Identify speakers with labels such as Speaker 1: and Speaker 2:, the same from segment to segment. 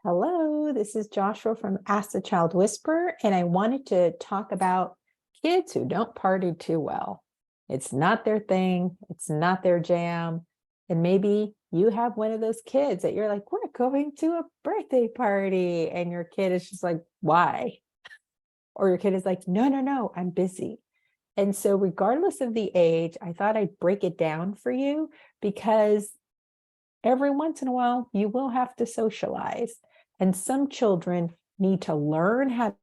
Speaker 1: Hello, this is Joshua from Ask the Child Whisperer, and I wanted to talk about kids who don't party too well. It's not their thing, it's not their jam. And maybe you have one of those kids that you're like, we're going to a birthday party. And your kid is just like, why? Or your kid is like, no, no, no, I'm busy. And so, regardless of the age, I thought I'd break it down for you because every once in a while, you will have to socialize. And some children need to learn how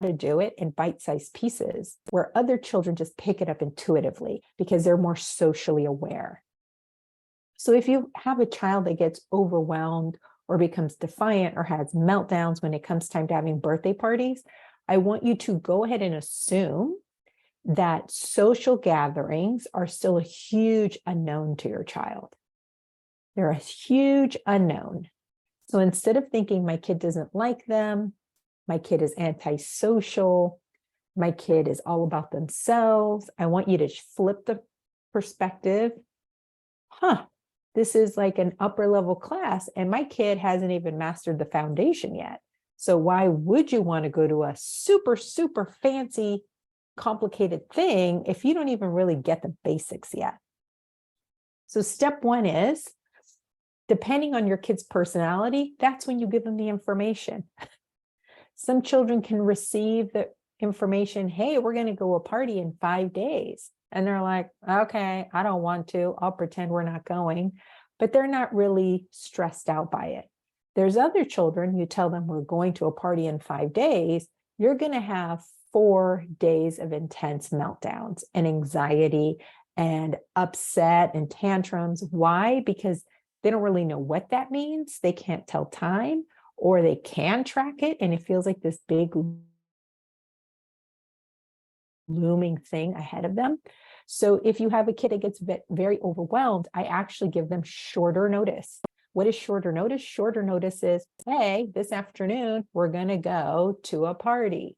Speaker 1: to do it in bite-sized pieces, where other children just pick it up intuitively because they're more socially aware. So if you have a child that gets overwhelmed or becomes defiant or has meltdowns when it comes time to having birthday parties, I want you to go ahead and assume that social gatherings are still a huge unknown to your child. They're a huge unknown. So instead of thinking my kid doesn't like them, my kid is antisocial, my kid is all about themselves, I want you to flip the perspective. This is like an upper level class, and my kid hasn't even mastered the foundation yet. So why would you want to go to a super, super fancy, complicated thing if you don't even really get the basics yet? So step one is, depending on your kid's personality, that's when you give them the information. Some children can receive the information, hey, we're going to go to a party in 5 days. And they're like, okay, I don't want to. I'll pretend we're not going. But they're not really stressed out by it. There's other children, you tell them we're going to a party in 5 days, you're going to have 4 days of intense meltdowns and anxiety and upset and tantrums. Why? Because they don't really know what that means. They can't tell time, or they can track it, and it feels like this big looming thing ahead of them. So if you have a kid that gets very overwhelmed, I actually give them shorter notice. What is shorter notice? Shorter notice is, hey, this afternoon, we're going to go to a party,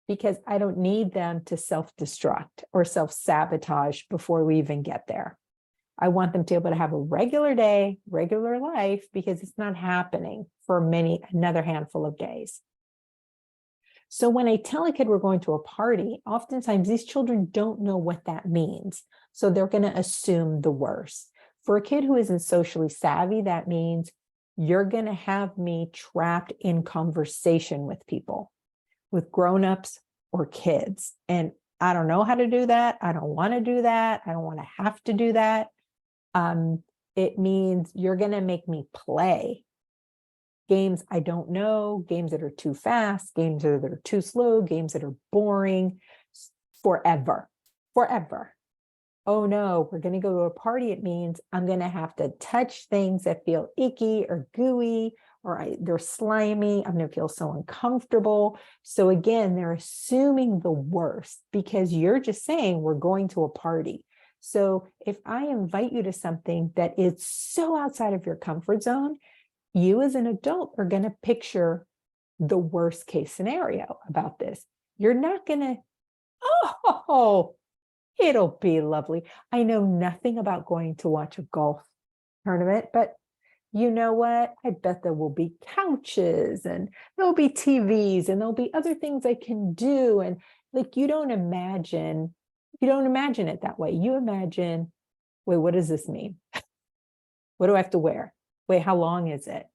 Speaker 1: because I don't need them to self-destruct or self-sabotage before we even get there. I want them to be able to have a regular day, regular life, because it's not happening for another handful of days. So when I tell a kid we're going to a party, oftentimes these children don't know what that means. So they're going to assume the worst. For a kid who isn't socially savvy, that means you're going to have me trapped in conversation with people, with grownups or kids. And I don't know how to do that. I don't want to do that. I don't want to have to do that. It means you're going to make me play games I don't know, games that are too fast, games that are too slow, games that are boring, forever. Oh no, we're going to go to a party. It means I'm going to have to touch things that feel icky or gooey, or they're slimy. I'm going to feel so uncomfortable. So again, they're assuming the worst because you're just saying we're going to a party. So if I invite you to something that is so outside of your comfort zone, you as an adult are going to picture the worst case scenario about this. You're not going to, oh, it'll be lovely. I know nothing about going to watch a golf tournament, but you know what? I bet there will be couches and there'll be TVs and there'll be other things I can do. And like, you don't imagine it that way. You imagine, wait, what does this mean? What do I have to wear? Wait, how long is it?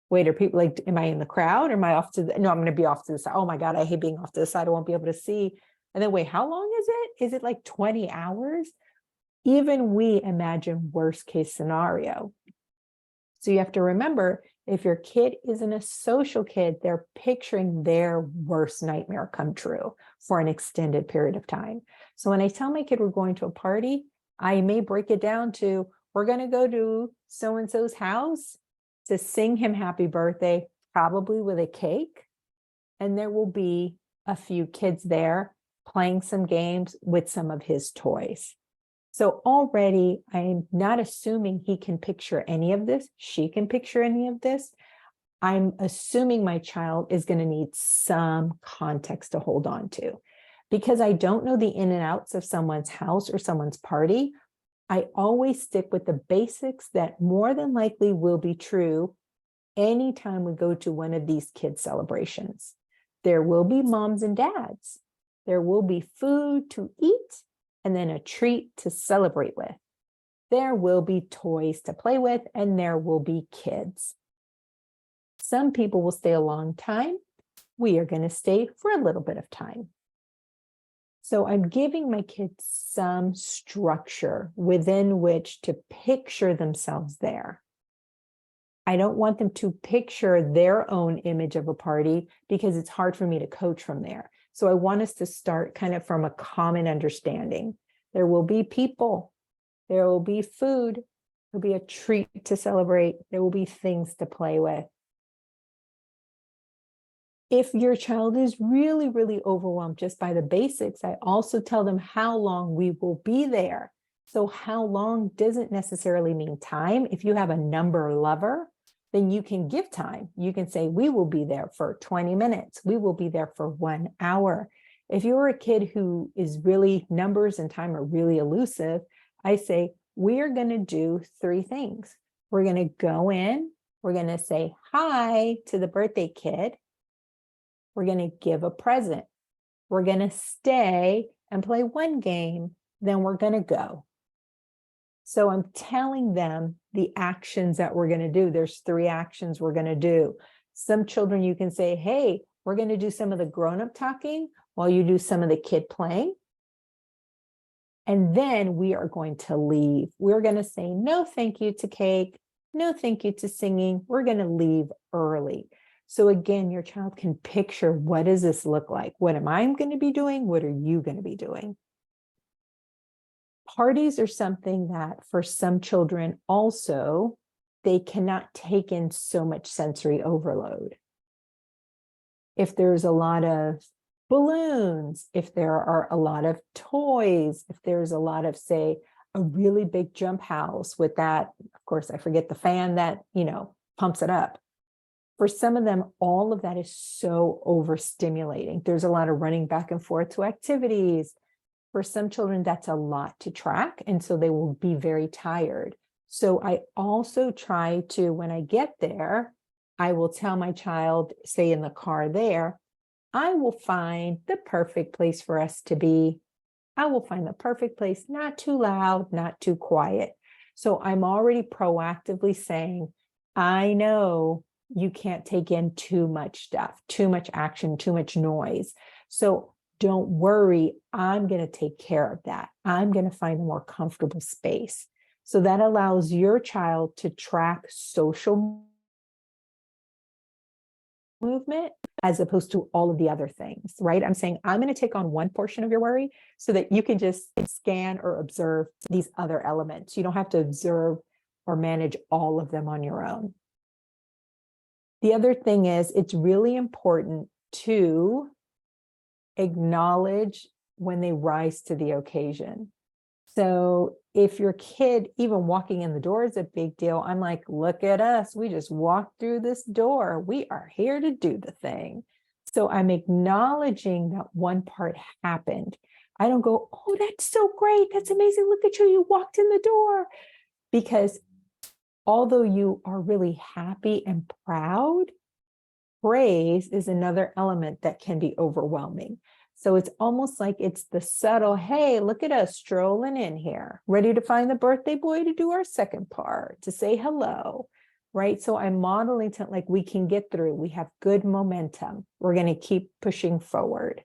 Speaker 1: Wait, are people like, am I in the crowd? Or am I off to no, I'm going to be off to the side. Oh my God, I hate being off to the side. I won't be able to see. And then wait, how long is it? Is it like 20 hours? Even we imagine worst case scenario. So you have to remember, if your kid isn't a social kid, they're picturing their worst nightmare come true for an extended period of time. So when I tell my kid we're going to a party, I may break it down to, we're going to go to so-and-so's house to sing him happy birthday, probably with a cake. And there will be a few kids there playing some games with some of his toys. So already I'm not assuming he can picture any of this. She can picture any of this. I'm assuming my child is going to need some context to hold on to. Because I don't know the in and outs of someone's house or someone's party, I always stick with the basics that more than likely will be true anytime we go to one of these kids' celebrations. There will be moms and dads. There will be food to eat and then a treat to celebrate with. There will be toys to play with, and there will be kids. Some people will stay a long time. We are going to stay for a little bit of time. So I'm giving my kids some structure within which to picture themselves there. I don't want them to picture their own image of a party because it's hard for me to coach from there. So I want us to start kind of from a common understanding. There will be people. There will be food. There'll be a treat to celebrate. There will be things to play with. If your child is really, really overwhelmed just by the basics, I also tell them how long we will be there. So how long doesn't necessarily mean time. If you have a number lover, then you can give time. You can say, we will be there for 20 minutes. We will be there for 1 hour. If you're a kid who is really, numbers and time are really elusive, I say, we are going to do 3 things. We're going to go in. We're going to say hi to the birthday kid. We're going to give a present. We're going to stay and play 1 game. Then we're going to go. So I'm telling them the actions that we're going to do. There's 3 actions we're going to do. Some children, you can say, hey, we're going to do some of the grown-up talking while you do some of the kid playing. And then we are going to leave. We're going to say no thank you to cake. No thank you to singing. We're going to leave early. So again, your child can picture, what does this look like? What am I going to be doing? What are you going to be doing? Parties are something that for some children also, they cannot take in so much sensory overload. If there's a lot of balloons, if there are a lot of toys, if there's a lot of, say, a really big jump house with that, of course, I forget the fan that, pumps it up. For some of them, all of that is so overstimulating. There's a lot of running back and forth to activities. For some children, that's a lot to track, and so they will be very tired. So I also try to, when I get there, I will tell my child, say in the car there, I will find the perfect place for us to be. I will find the perfect place, not too loud, not too quiet. So I'm already proactively saying, I know you can't take in too much stuff, too much action, too much noise. So don't worry, I'm going to take care of that. I'm going to find a more comfortable space. So that allows your child to track social movement as opposed to all of the other things, right? I'm saying I'm going to take on one portion of your worry so that you can just scan or observe these other elements. You don't have to observe or manage all of them on your own. The other thing is, it's really important to acknowledge when they rise to the occasion. So if your kid, even walking in the door is a big deal, I'm like, look at us. We just walked through this door. We are here to do the thing. So I'm acknowledging that one part happened. I don't go, oh, that's so great. That's amazing. Look at you. You walked in the door. Because although you are really happy and proud, praise is another element that can be overwhelming. So it's almost like it's the subtle, hey, look at us strolling in here, ready to find the birthday boy to do our second part, to say hello, right? So I'm modeling to like, we can get through. We have good momentum. We're going to keep pushing forward.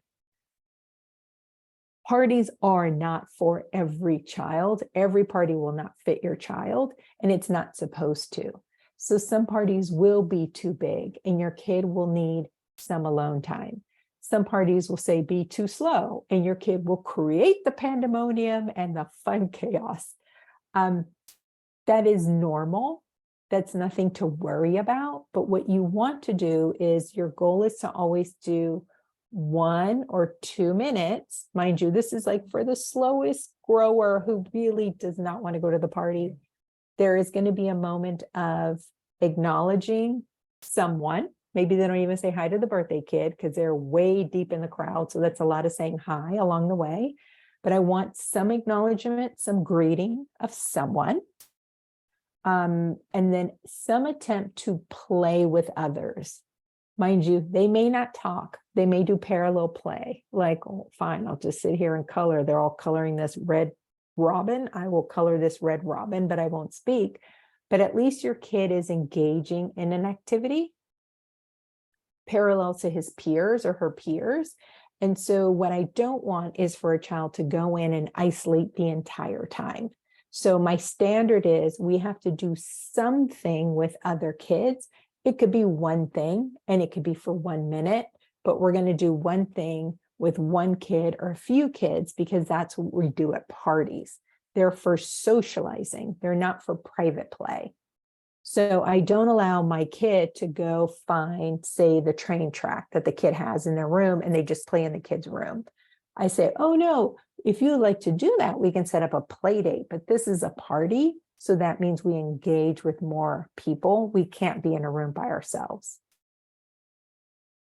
Speaker 1: Parties are not for every child. Every party will not fit your child, and it's not supposed to. So some parties will be too big, and your kid will need some alone time. Some parties will say be too slow, and your kid will create the pandemonium and the fun chaos. That is normal. That's nothing to worry about. But what you want to do is, your goal is to always do 1 or 2 minutes. Mind you, this is like for the slowest grower who really does not want to go to the party. There is going to be a moment of acknowledging someone. Maybe they don't even say hi to the birthday kid because they're way deep in the crowd. So that's a lot of saying hi along the way. But I want some acknowledgement, some greeting of someone. And then some attempt to play with others. Mind you, they may not talk. They may do parallel play. Like, oh, fine, I'll just sit here and color. They're all coloring this red robin. I will color this red robin, but I won't speak. But at least your kid is engaging in an activity parallel to his peers or her peers. And so what I don't want is for a child to go in and isolate the entire time. So my standard is we have to do something with other kids. It could be one thing and it could be for 1 minute, but we're going to do one thing with one kid or a few kids because that's what we do at parties. They're for socializing. They're not for private play. So I don't allow my kid to go find, say, the train track that the kid has in their room and they just play in the kid's room. I say, oh no, if you'd like to do that, we can set up a play date, but this is a party. So that means we engage with more people. We can't be in a room by ourselves.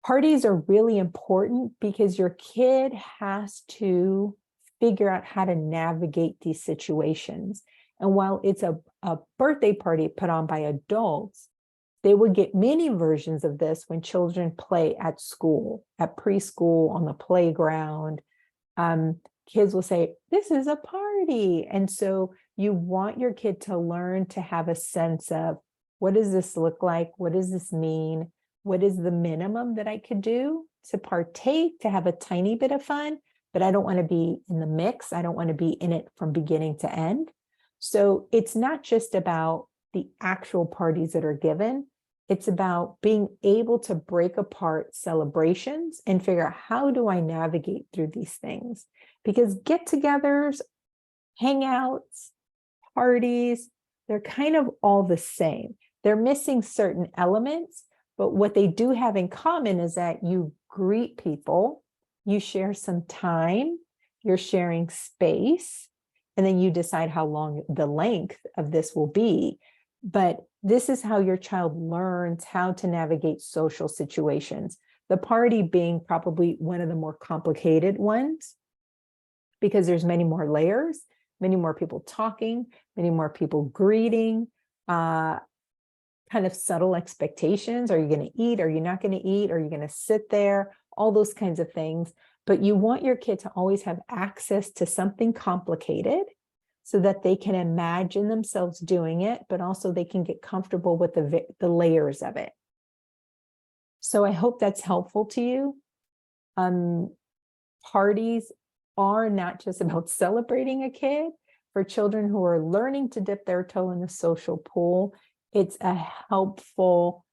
Speaker 1: Parties are really important because your kid has to figure out how to navigate these situations. And while it's a birthday party put on by adults, they would get many versions of this when children play at school, at preschool, on the playground. Kids will say, this is a party. And so you want your kid to learn to have a sense of, what does this look like? What does this mean? What is the minimum that I could do to partake, to have a tiny bit of fun, but I don't want to be in the mix. I don't want to be in it from beginning to end. So it's not just about the actual parties that are given. It's about being able to break apart celebrations and figure out, how do I navigate through these things? Because get-togethers, hangouts, parties, they're kind of all the same. They're missing certain elements, but what they do have in common is that you greet people, you share some time, you're sharing space, and then you decide how long the length of this will be. But this is how your child learns how to navigate social situations. The party being probably one of the more complicated ones, because there's many more layers, many more people talking, many more people greeting, kind of subtle expectations. Are you going to eat? Are you not going to eat? Are you going to sit there? All those kinds of things. But you want your kid to always have access to something complicated so that they can imagine themselves doing it, but also they can get comfortable with the layers of it. So I hope that's helpful to you. Parties are not just about celebrating a kid. For children who are learning to dip their toe in the social pool, it's a helpful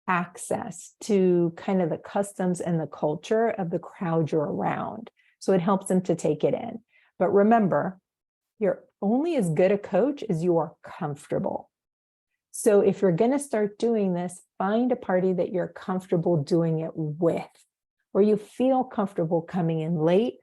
Speaker 1: access to kind of the customs and the culture of the crowd you're around. So it helps them to take it in. But remember, you're only as good a coach as you are comfortable. So if you're going to start doing this, find a party that you're comfortable doing it with, where you feel comfortable coming in late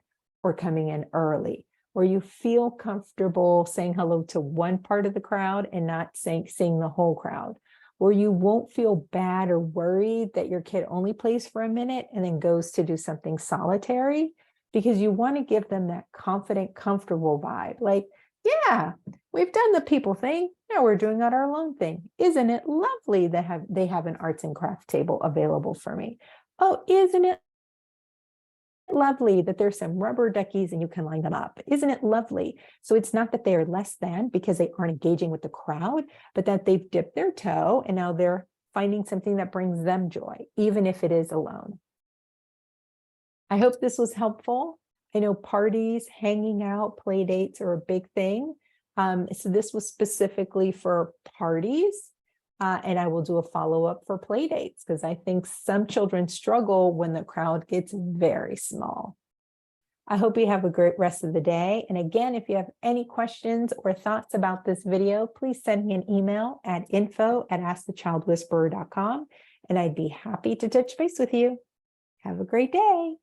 Speaker 1: or coming in early, where you feel comfortable saying hello to one part of the crowd and not seeing the whole crowd, where you won't feel bad or worried that your kid only plays for a minute and then goes to do something solitary, because you want to give them that confident, comfortable vibe. Like, yeah, we've done the people thing. Now we're doing our own thing. Isn't it lovely that they have an arts and craft table available for me? Oh, isn't it lovely that there's some rubber duckies and you can line them up? Isn't it lovely? So it's not that they are less than because they aren't engaging with the crowd, but that they've dipped their toe and now they're finding something that brings them joy, even if it is alone. I hope this was helpful. I know parties, hanging out, play dates are a big thing. So this was specifically for parties. And I will do a follow-up for play dates because I think some children struggle when the crowd gets very small. I hope you have a great rest of the day. And again, if you have any questions or thoughts about this video, please send me an email at info@askthechildwhisperer.com, and I'd be happy to touch base with you. Have a great day.